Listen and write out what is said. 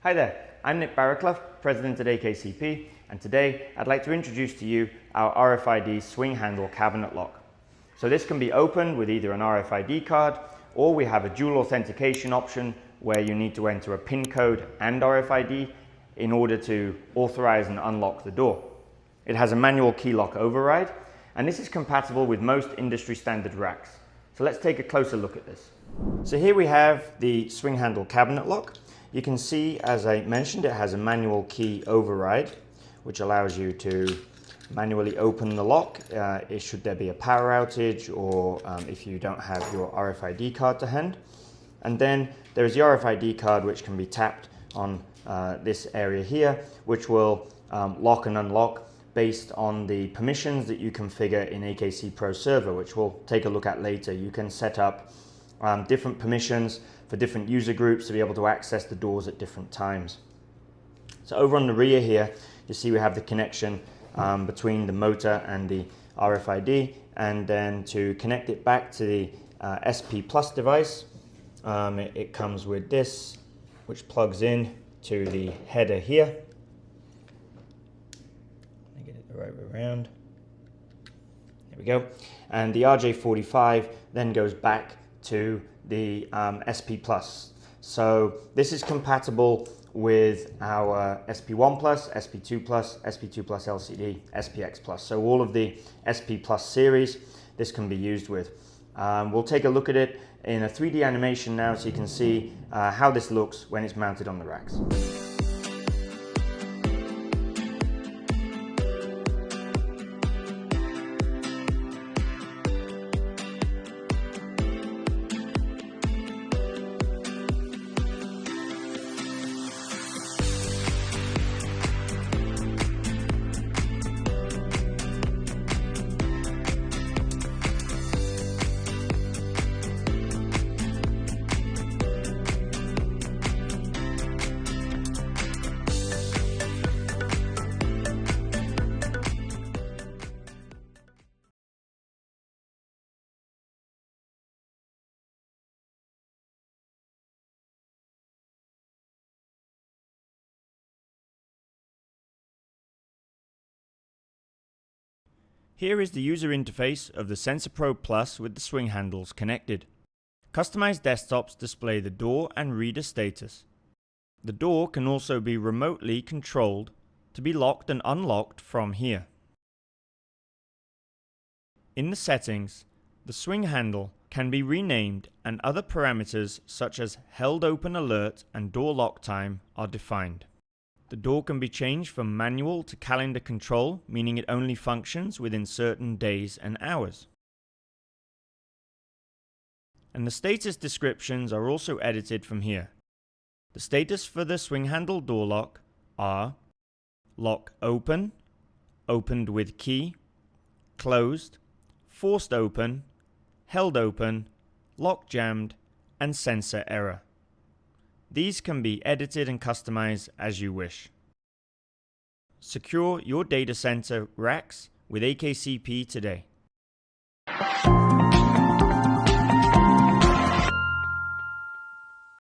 Hi there, I'm Nick Barraclough, President at AKCP, and today I'd like to introduce to you our RFID Swing Handle cabinet lock. So this can be opened with either an RFID card, or we have a dual authentication option where you need to enter a PIN code and RFID in order to authorize and unlock the door. It has a manual key lock override, and this is compatible with most industry standard racks. So let's take a closer look at this. So here we have the swing handle cabinet lock. You can see, as I mentioned, it has a manual key override, which allows you to manually open the lock should there be a power outage, or if you don't have your RFID card to hand. And then there is the RFID card, which can be tapped on this area here, which will lock and unlock based on the permissions that you configure in AKC Pro Server, which we'll take a look at later. You can set up different permissions for different user groups to be able to access the doors at different times. So over on the rear here, you see we have the connection between the motor and the RFID, and then to connect it back to the SP Plus device, it comes with this, which plugs in to the header here. Let me get it the right way around. There we go. And the RJ45 then goes back to the SP Plus. So this is compatible with our SP1 Plus, SP2 Plus, SP2 Plus LCD, SPX Plus. So all of the SP Plus series, this can be used with. We'll take a look at it in a 3D animation now so you can see how this looks when it's mounted on the racks. Here is the user interface of the Sensor Pro Plus with the swing handles connected. Customized desktops display the door and reader status. The door can also be remotely controlled to be locked and unlocked from here. In the settings, the swing handle can be renamed, and other parameters such as held open alert and door lock time are defined. The door can be changed from manual to calendar control, meaning it only functions within certain days and hours. And the status descriptions are also edited from here. The status for the swing handle door lock are lock open, opened with key, closed, forced open, held open, lock jammed, and sensor error. These can be edited and customized as you wish. Secure your data center racks with AKCP today.